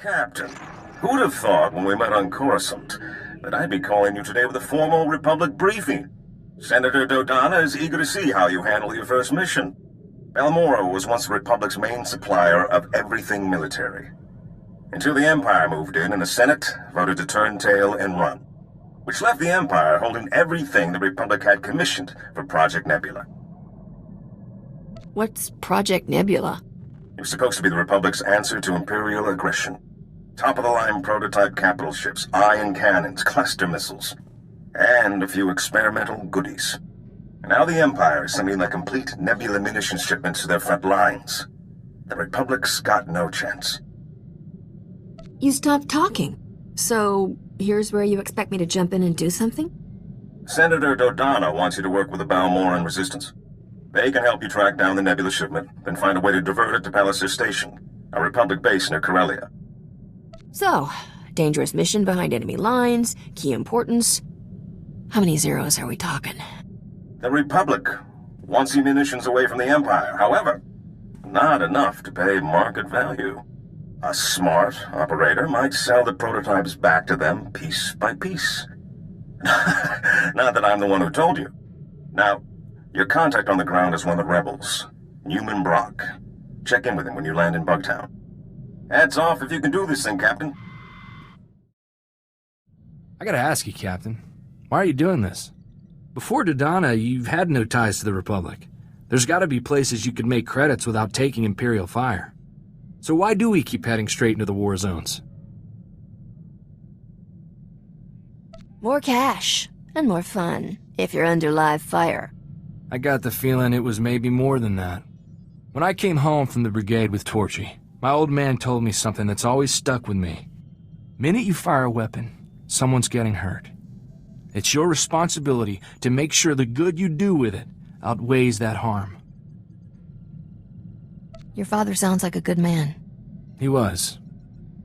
Captain, who'd have thought when we met on Coruscant that I'd be calling you today with a formal Republic briefing? Senator Dodonna is eager to see how you handle your first mission. Balmorra was once the Republic's main supplier of everything military. Until the Empire moved in and the Senate voted to turn tail and run, which left the Empire holding everything the Republic had commissioned for Project Nebula. What's Project Nebula? It was supposed to be the Republic's answer to Imperial aggression. Top-of-the-line prototype capital ships, ion cannons, cluster missiles, and a few experimental goodies. And now the Empire is sending their complete Nebula munitions shipments to their front lines. The Republic's got no chance. You stopped talking. So, here's where you expect me to jump in and do something? Senator Dodonna wants you to work with the Balmorran Resistance. They can help you track down the Nebula shipment, then find a way to divert it to Palliser Station, a Republic base near Corellia. So, dangerous mission behind enemy lines, key importance. How many zeros are we talking? The Republic wants the munitions away from the Empire. However, not enough to pay market value. A smart operator might sell the prototypes back to them piece by piece. Not that I'm the one who told you. Now, your contact on the ground is one of the rebels, Newman Brock. Check in with him when you land in Bugtown. Hats off if you can do this thing, Captain. I gotta ask you, Captain. Why are you doing this? Before Dodonna, you've had no ties to the Republic. There's gotta be places you could make credits without taking Imperial fire. So why do we keep heading straight into the war zones? More cash, and more fun, if you're under live fire. I got the feeling it was maybe more than that. When I came home from the brigade with Torchy, my old man told me something that's always stuck with me. Minute you fire a weapon, someone's getting hurt. It's your responsibility to make sure the good you do with it outweighs that harm. Your father sounds like a good man. He was.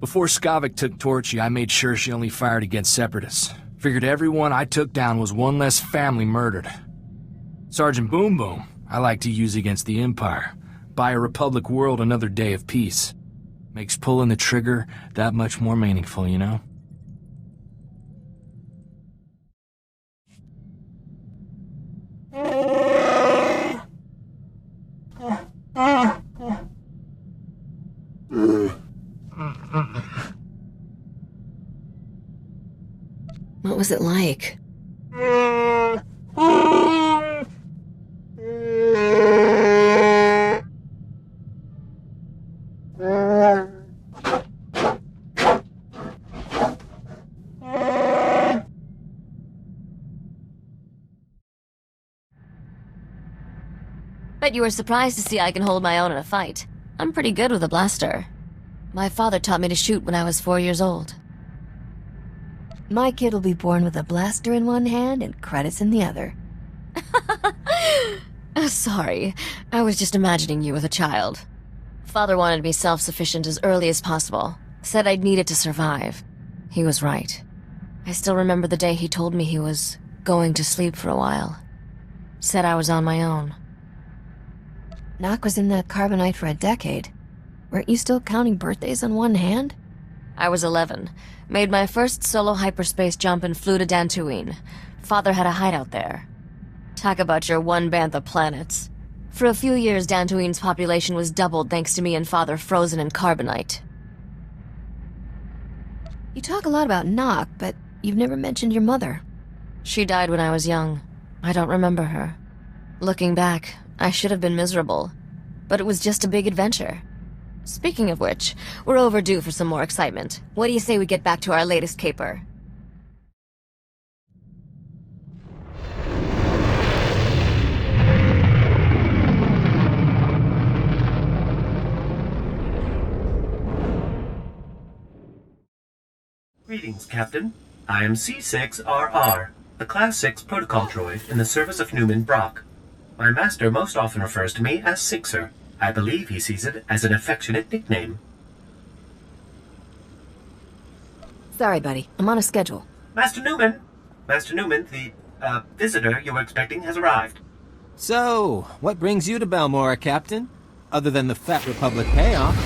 Before Skavik took Torchy, I made sure she only fired against Separatists. Figured everyone I took down was one less family murdered. Sergeant Boom Boom, I like to use against the Empire. Buy a Republic world another day of peace. Makes pulling the trigger that much more meaningful, you know? What was it like? Bet you were surprised to see I can hold my own in a fight. I'm pretty good with a blaster. My father taught me to shoot when I was 4 years old. My kid will be born with a blaster in one hand and credits in the other. Sorry, I was just imagining you as a child. Father wanted me self-sufficient as early as possible. Said I'd need it to survive. He was right. I still remember the day he told me he was going to sleep for a while. Said I was on my own. Nock was in that carbonite for a decade. Weren't you still counting birthdays on one hand? I was 11. Made my first solo hyperspace jump and flew to Dantooine. Father had a hideout there. Talk about your one bantha planets. For a few years, Dantooine's population was doubled thanks to me and Father frozen in carbonite. You talk a lot about Nock, but you've never mentioned your mother. She died when I was young. I don't remember her. Looking back, I should have been miserable. But it was just a big adventure. Speaking of which, we're overdue for some more excitement. What do you say we get back to our latest caper? Greetings, Captain. I am C6RR, the Class 6 protocol droid in the service of Newman Brock. My master most often refers to me as Sixer. I believe he sees it as an affectionate nickname. Sorry, buddy. I'm on a schedule. Master Newman! Master Newman, the, visitor you were expecting has arrived. So, what brings you to Balmorra, Captain? Other than the Fat Republic payoff?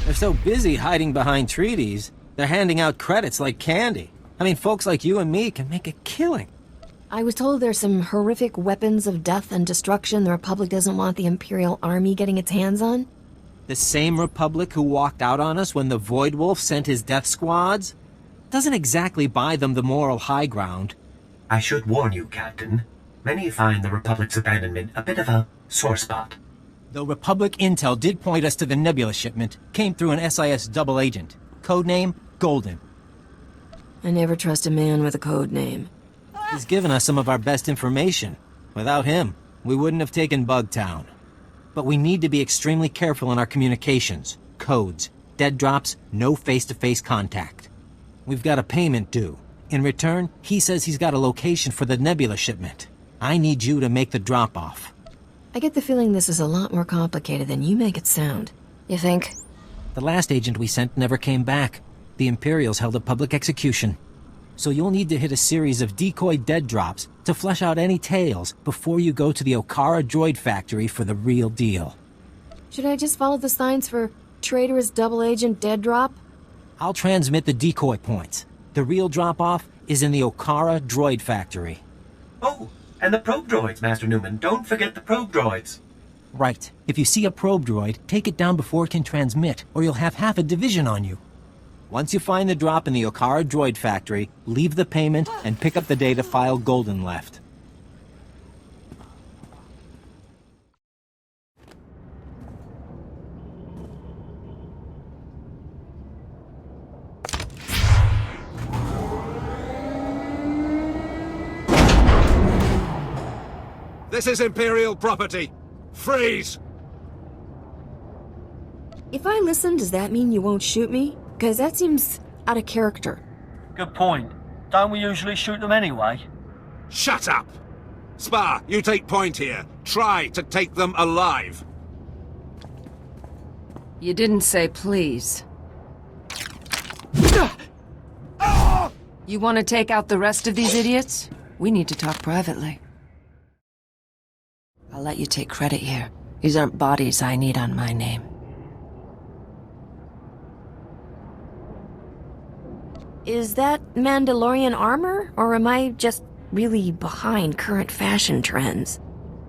They're so busy hiding behind treaties, they're handing out credits like candy. I mean, folks like you and me can make a killing. I was told there's some horrific weapons of death and destruction the Republic doesn't want the Imperial Army getting its hands on. The same Republic who walked out on us when the Void Wolf sent his death squads? Doesn't exactly buy them the moral high ground. I should warn you, Captain. Many find the Republic's abandonment a bit of a sore spot. Though Republic intel did point us to the Nebula shipment, came through an SIS double agent. Codename, Golden. I never trust a man with a code name. He's given us some of our best information. Without him, we wouldn't have taken Bugtown. But we need to be extremely careful in our communications. Codes, dead drops, no face-to-face contact. We've got a payment due. In return, he says he's got a location for the Nebula shipment. I need you to make the drop-off. I get the feeling this is a lot more complicated than you make it sound. You think? The last agent we sent never came back. The Imperials held a public execution. So you'll need to hit a series of decoy dead drops to flesh out any tales before you go to the Okara droid factory for the real deal. Should I just follow the signs for traitorous double agent dead drop? I'll transmit the decoy points. The real drop-off is in the Okara droid factory. Oh, and the probe droids, Master Newman. Don't forget the probe droids. Right. If you see a probe droid, take it down before it can transmit, or you'll have half a division on you. Once you find the drop in the Okara droid factory, leave the payment and pick up the data file Golden left. This is Imperial property. Freeze! If I listen, does that mean you won't shoot me? Because that seems out of character. Good point. Don't we usually shoot them anyway? Shut up! Spar, you take point here. Try to take them alive. You didn't say please. You want to take out the rest of these idiots? We need to talk privately. I'll let you take credit here. These aren't bodies I need on my name. Is that Mandalorian armor, or am I just really behind current fashion trends?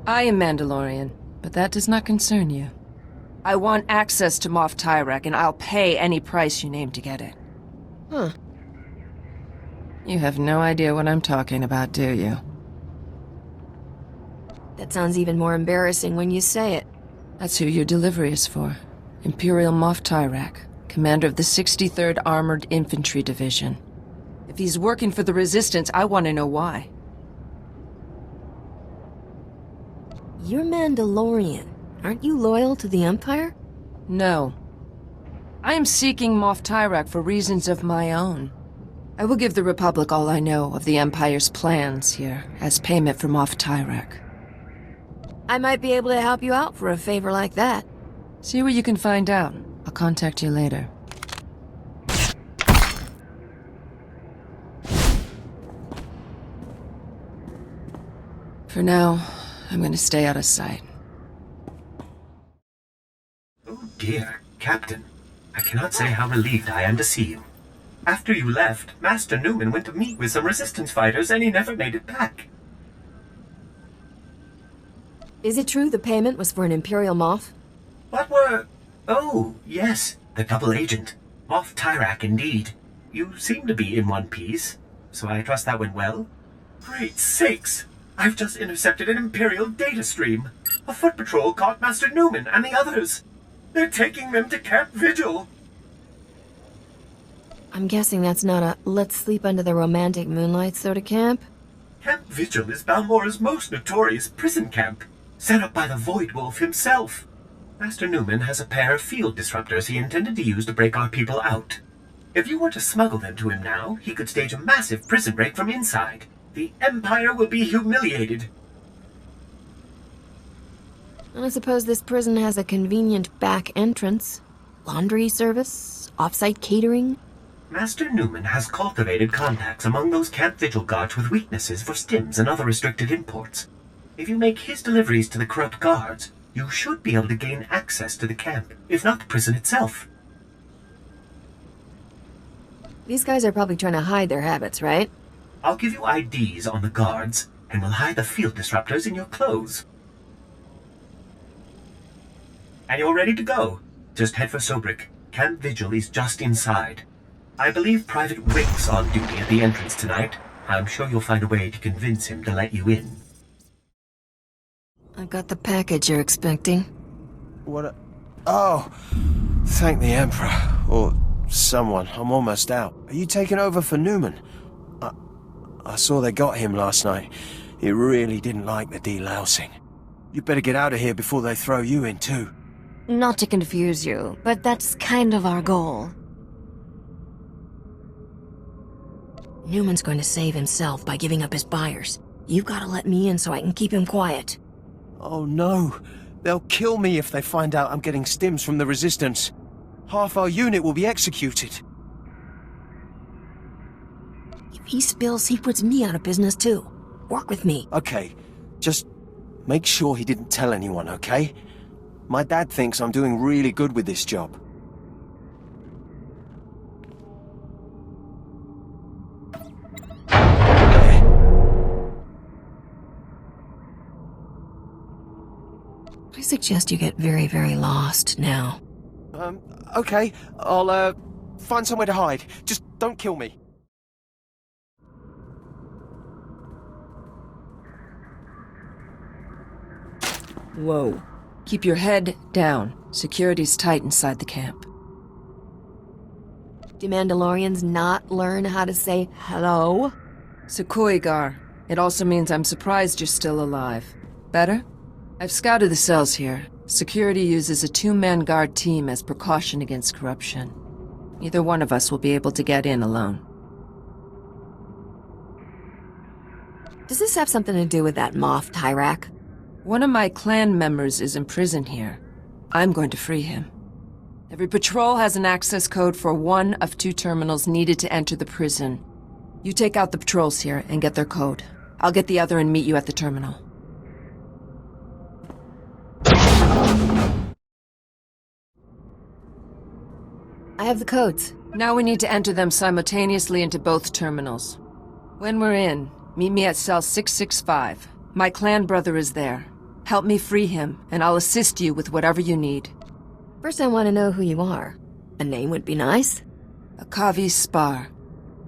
I am Mandalorian, but that does not concern you. I want access to Moff Tyrek, and I'll pay any price you name to get it. Huh. You have no idea what I'm talking about, do you? That sounds even more embarrassing when you say it. That's who your delivery is for. Imperial Moff Tyrek, commander of the 63rd Armored Infantry Division. If he's working for the Resistance, I want to know why. You're Mandalorian. Aren't you loyal to the Empire? No. I am seeking Moff Tyrek for reasons of my own. I will give the Republic all I know of the Empire's plans here, as payment for Moff Tyrek. I might be able to help you out for a favor like that. See what you can find out. I'll contact you later. For now, I'm gonna stay out of sight. Oh dear, Captain. I cannot say how relieved I am to see you. After you left, Master Newman went to meet with some Resistance fighters and he never made it back. Is it true the payment was for an Imperial Moff? What were... Oh, yes, the double agent. Moff Tyrek, indeed. You seem to be in one piece, so I trust that went well. Great sakes! I've just intercepted an Imperial data stream. A foot patrol caught Master Newman and the others. They're taking them to Camp Vigil. I'm guessing that's not a let's sleep under the romantic moonlight sort of camp? Camp Vigil is Balmorra's most notorious prison camp, set up by the Void Wolf himself. Master Newman has a pair of field disruptors he intended to use to break our people out. If you were to smuggle them to him now, he could stage a massive prison break from inside. The Empire will be humiliated. I suppose this prison has a convenient back entrance. Laundry service? Off-site catering? Master Newman has cultivated contacts among those Camp Vigil guards with weaknesses for stims and other restricted imports. If you make his deliveries to the corrupt guards, you should be able to gain access to the camp, if not the prison itself. These guys are probably trying to hide their habits, right? I'll give you IDs on the guards, and we'll hide the field disruptors in your clothes. And you're ready to go. Just head for Sobrik. Camp Vigil is just inside. I believe Private Rick's on duty at the entrance tonight. I'm sure you'll find a way to convince him to let you in. I've got the package you're expecting. What? Oh, thank the Emperor. Or someone. I'm almost out. Are you taking over for Newman? I saw they got him last night. He really didn't like the delousing. You better get out of here before they throw you in too. Not to confuse you, but that's kind of our goal. Newman's going to save himself by giving up his buyers. You've got to let me in so I can keep him quiet. Oh no. They'll kill me if they find out I'm getting stims from the Resistance. Half our unit will be executed. If he spills, he puts me out of business too. Work with me. Okay, just make sure he didn't tell anyone, okay? My dad thinks I'm doing really good with this job. I suggest you get very, very lost now. Okay, I'll, find somewhere to hide. Just don't kill me. Whoa. Keep your head down. Security's tight inside the camp. Do Mandalorians not learn how to say hello? Sekoigar. It also means I'm surprised you're still alive. Better? I've scouted the cells here. Security uses a two-man guard team as precaution against corruption. Neither one of us will be able to get in alone. Does this have something to do with that Moff Tyrak? One of my clan members is in prison here. I'm going to free him. Every patrol has an access code for one of 2 terminals needed to enter the prison. You take out the patrols here and get their code. I'll get the other and meet you at the terminal. I have the codes. Now we need to enter them simultaneously into both terminals. When we're in, meet me at cell 665. My clan brother is there. Help me free him, and I'll assist you with whatever you need. First, I want to know who you are. A name would be nice. Akavi Spar.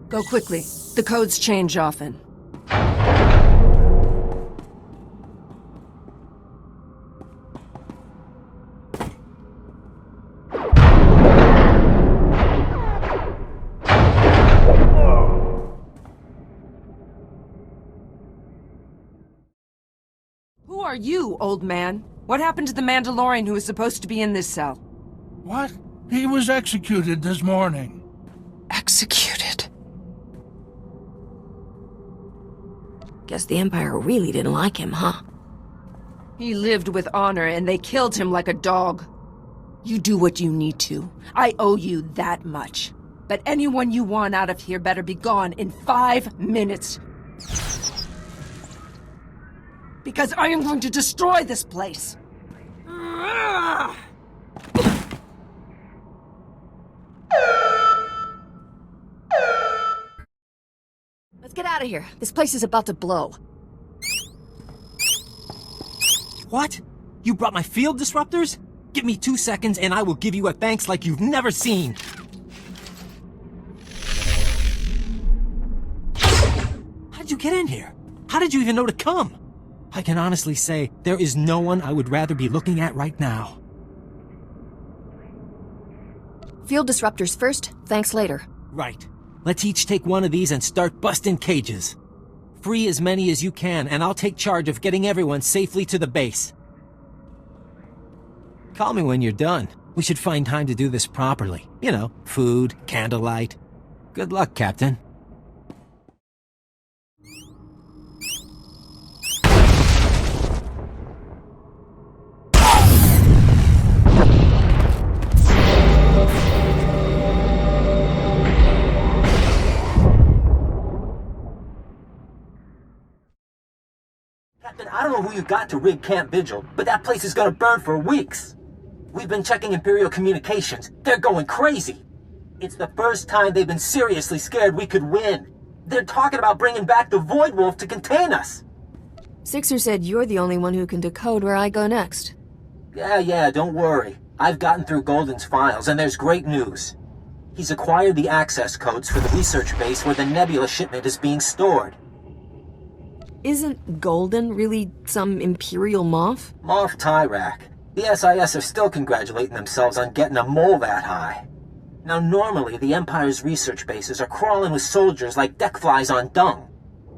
Go quickly. The codes change often. Who are you, old man? What happened to the Mandalorian who was supposed to be in this cell? What? He was executed this morning. Executed? Guess the Empire really didn't like him, huh? He lived with honor, and they killed him like a dog. You do what you need to. I owe you that much. But anyone you want out of here better be gone in 5 minutes. Because I am going to destroy this place. Let's get out of here. This place is about to blow. What? You brought my field disruptors? Give me 2 seconds and I will give you a thanks like you've never seen. How did you get in here? How did you even know to come? I can honestly say, there is no one I would rather be looking at right now. Field disruptors first, thanks later. Right. Let's each take one of these and start busting cages. Free as many as you can, and I'll take charge of getting everyone safely to the base. Call me when you're done. We should find time to do this properly. You know, food, candlelight. Good luck, Captain. Captain, I don't know who you got to rig Camp Vigil, but that place is gonna burn for weeks. We've been checking Imperial communications. They're going crazy. It's the first time they've been seriously scared we could win. They're talking about bringing back the Void Wolf to contain us. Sixer said you're the only one who can decode where I go next. Yeah, don't worry. I've gotten through Golden's files, and there's great news. He's acquired the access codes for the research base where the Nebula shipment is being stored. Isn't Golden really some Imperial moth? Moff Tyrak. The SIS are still congratulating themselves on getting a mole that high. Now normally the Empire's research bases are crawling with soldiers like deck flies on dung.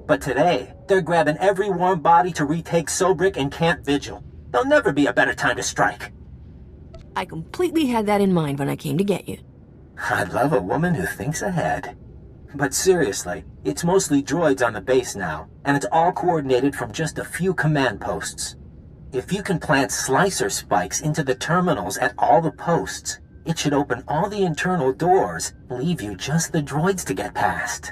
But today, they're grabbing every warm body to retake Sobrik and Camp Vigil. There'll never be a better time to strike. I completely had that in mind when I came to get you. I love a woman who thinks ahead. But seriously, it's mostly droids on the base now, and it's all coordinated from just a few command posts. If you can plant slicer spikes into the terminals at all the posts, it should open all the internal doors, leave you just the droids to get past.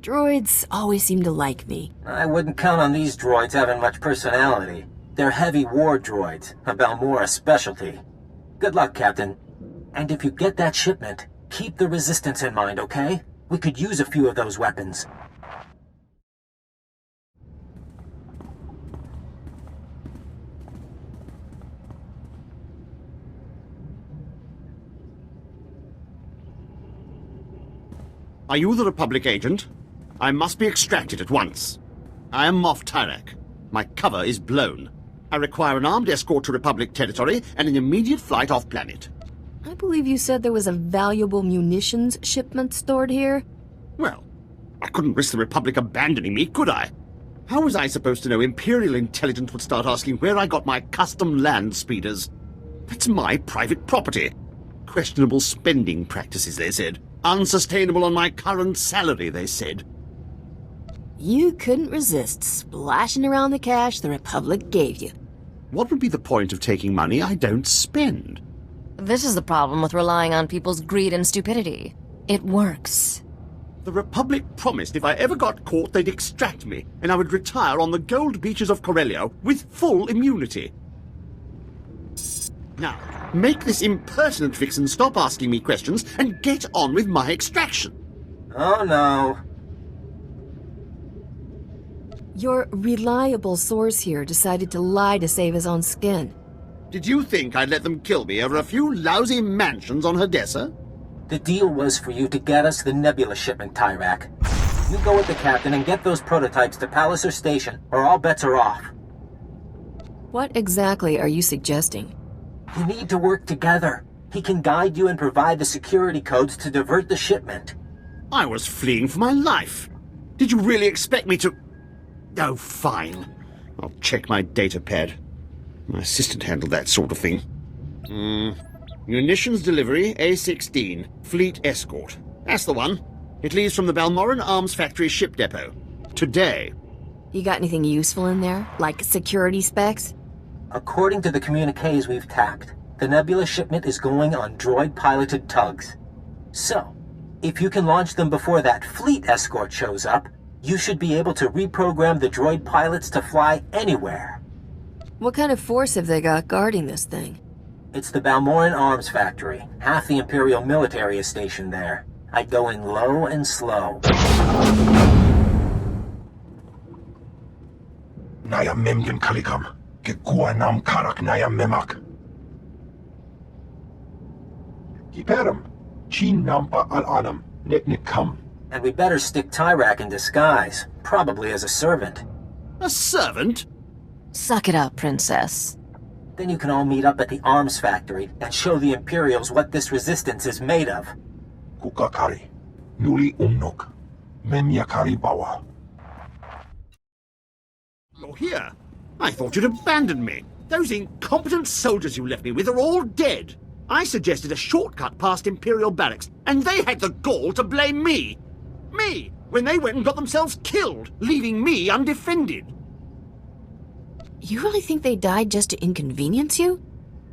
Droids always seem to like me. I wouldn't count on these droids having much personality. They're heavy war droids, a Balmorra specialty. Good luck, Captain. And if you get that shipment, keep the Resistance in mind, okay? We could use a few of those weapons. Are you the Republic agent? I must be extracted at once. I am Moff Tyrak. My cover is blown. I require an armed escort to Republic territory and an immediate flight off-planet. I believe you said there was a valuable munitions shipment stored here. Well, I couldn't risk the Republic abandoning me, could I? How was I supposed to know Imperial intelligence would start asking where I got my custom land speeders? That's my private property. Questionable spending practices, they said. Unsustainable on my current salary, they said. You couldn't resist splashing around the cash the Republic gave you. What would be the point of taking money I don't spend? This is the problem with relying on people's greed and stupidity. It works. The Republic promised if I ever got caught, they'd extract me, and I would retire on the gold beaches of Corellia with full immunity. Now, make this impertinent vixen stop asking me questions and get on with my extraction. Oh no. Your reliable source here decided to lie to save his own skin. Did you think I'd let them kill me over a few lousy mansions on Hadessa? The deal was for you to get us the Nebula shipment, Tyrak. You go with the captain and get those prototypes to Palliser Station, or all bets are off. What exactly are you suggesting? You need to work together. He can guide you and provide the security codes to divert the shipment. I was fleeing for my life. Did you really expect me to... Oh, fine. I'll check my data pad. My assistant handled that sort of thing. Munitions delivery, A-16. Fleet escort. That's the one. It leaves from the Balmorran Arms Factory ship depot. Today. You got anything useful in there? Like security specs? According to the communiques we've tapped, the Nebula shipment is going on droid-piloted tugs. So, if you can launch them before that fleet escort shows up, you should be able to reprogram the droid pilots to fly anywhere. What kind of force have they got guarding this thing? It's the Balmorran Arms Factory. Half the Imperial military is stationed there. I'd go in low and slow. Naya memgen kalikam. Gekua nam karak naya memak. Kiperam. Chin nampa al-anam. Neknikam. And we better stick Tyrak in disguise, probably as a servant. A servant? Suck it up, princess. Then you can all meet up at the arms factory and show the Imperials what this resistance is made of. Kukakari. Nuli umnok. Memyakari bawa. You're here. I thought you'd abandoned me. Those incompetent soldiers you left me with are all dead. I suggested a shortcut past Imperial barracks, and they had the gall to blame me. Me, when they went and got themselves killed, leaving me undefended. You really think they died just to inconvenience you?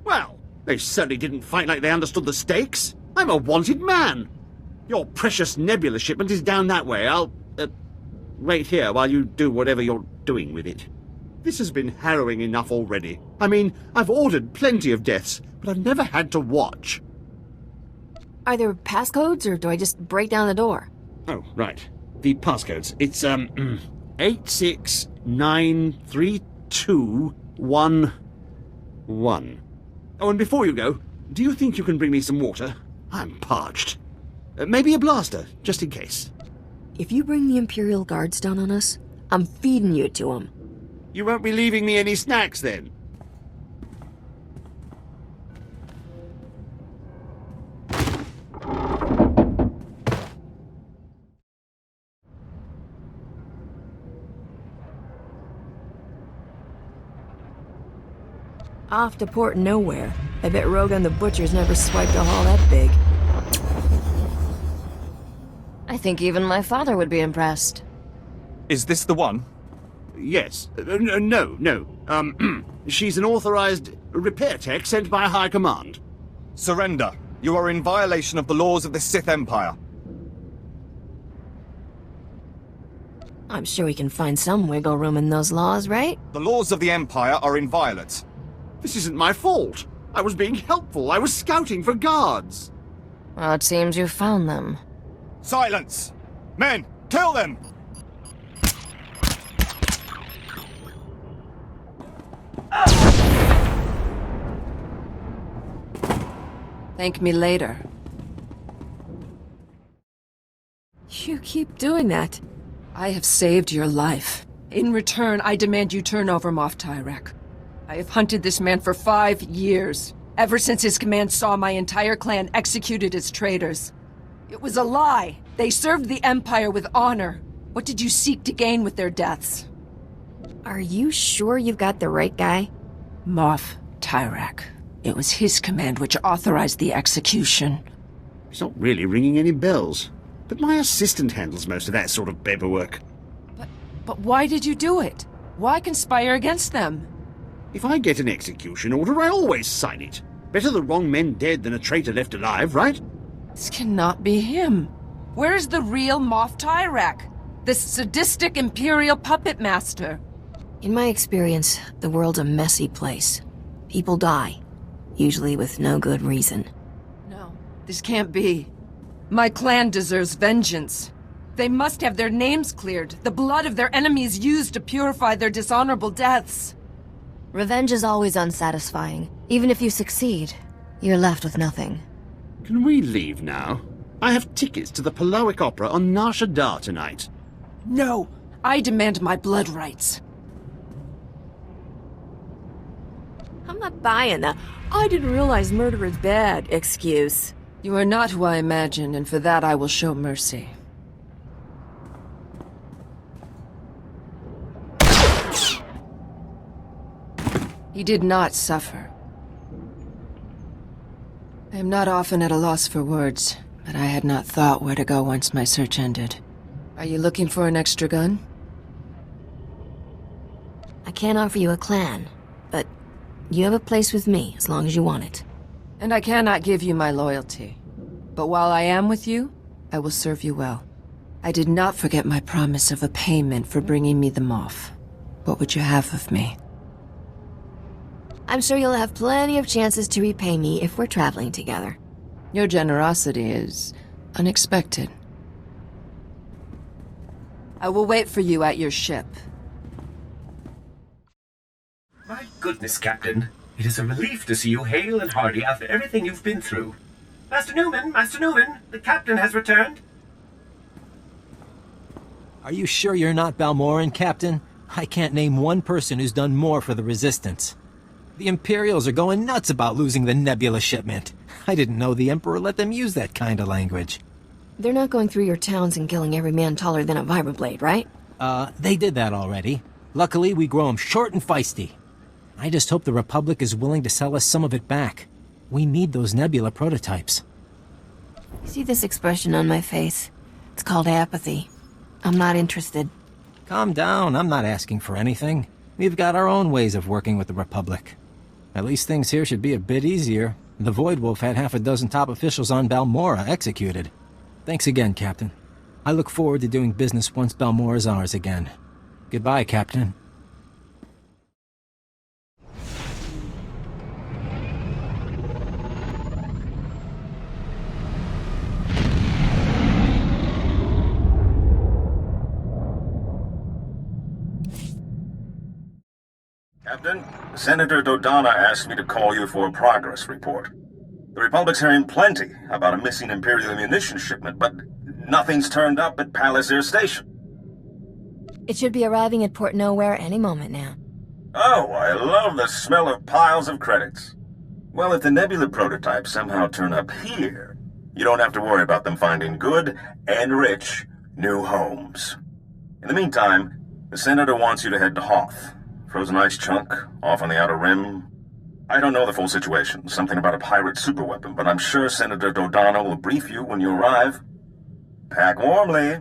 Well, they certainly didn't fight like they understood the stakes. I'm a wanted man. Your precious Nebula shipment is down that way. I'll, wait here while you do whatever you're doing with it. This has been harrowing enough already. I mean, I've ordered plenty of deaths, but I've never had to watch. Are there passcodes, or do I just break down the door? Oh, right. The passcodes. It's, 86932111. Oh, and before you go, do you think you can bring me some water? I'm parched. Maybe a blaster, just in case. If you bring the Imperial Guards down on us, I'm feeding you to them. You won't be leaving me any snacks, then? Off to Port Nowhere. I bet Rogan the Butcher's never swiped a haul that big. I think even my father would be impressed. Is this the one? Yes. No. She's an authorized repair tech sent by High Command. Surrender. You are in violation of the laws of the Sith Empire. I'm sure we can find some wiggle room in those laws, right? The laws of the Empire are inviolate. This isn't my fault. I was being helpful. I was scouting for guards. Well, it seems you found them. Silence! Men, kill them! Thank me later. You keep doing that. I have saved your life. In return, I demand you turn over Moff Tyrek. I have hunted this man for 5 years, ever since his command saw my entire clan executed as traitors. It was a lie. They served the Empire with honor. What did you seek to gain with their deaths? Are you sure you've got the right guy? Moff Tyrek. It was his command which authorized the execution. It's not really ringing any bells. But my assistant handles most of that sort of paperwork. But why did you do it? Why conspire against them? If I get an execution order, I always sign it. Better the wrong men dead than a traitor left alive, right? This cannot be him. Where is the real Moff Tyrek? This sadistic Imperial puppet master? In my experience, the world's a messy place. People die, usually with no good reason. No, this can't be. My clan deserves vengeance. They must have their names cleared, the blood of their enemies used to purify their dishonorable deaths. Revenge is always unsatisfying. Even if you succeed, you're left with nothing. Can we leave now? I have tickets to the Palowick Opera on Nar Shaddaa tonight. No, I demand my blood rights. I'm not buying that. I didn't realize murder is bad excuse. You are not who I imagined, and for that I will show mercy. He did not suffer. I am not often at a loss for words, but I had not thought where to go once my search ended. Are you looking for an extra gun? I can't offer you a clan, but you have a place with me as long as you want it. And I cannot give you my loyalty. But while I am with you, I will serve you well. I did not forget my promise of a payment for bringing me the Moff. What would you have of me? I'm sure you'll have plenty of chances to repay me if we're traveling together. Your generosity is unexpected. I will wait for you at your ship. My goodness, Captain. It is a relief to see you hale and hearty after everything you've been through. Master Newman, the Captain has returned. Are you sure you're not Balmorran, Captain? I can't name one person who's done more for the Resistance. The Imperials are going nuts about losing the Nebula shipment. I didn't know the Emperor let them use that kind of language. They're not going through your towns and killing every man taller than a vibroblade, right? They did that already. Luckily, we grow them short and feisty. I just hope the Republic is willing to sell us some of it back. We need those Nebula prototypes. See this expression on my face? It's called apathy. I'm not interested. Calm down, I'm not asking for anything. We've got our own ways of working with the Republic. At least things here should be a bit easier. The Void Wolf had half a dozen top officials on Balmorra executed. Thanks again, Captain. I look forward to doing business once Balmorra's ours again. Goodbye, Captain. Captain, Senator Dodonna asked me to call you for a progress report. The Republic's hearing plenty about a missing Imperial munition shipment, but nothing's turned up at Palace Air Station. It should be arriving at Port Nowhere any moment now. Oh, I love the smell of piles of credits. Well, if the Nebula prototypes somehow turn up here, you don't have to worry about them finding good and rich new homes. In the meantime, the Senator wants you to head to Hoth. Frozen ice chunk, off on the Outer Rim. I don't know the full situation, something about a pirate superweapon, but I'm sure Senator Dodonna will brief you when you arrive. Pack warmly.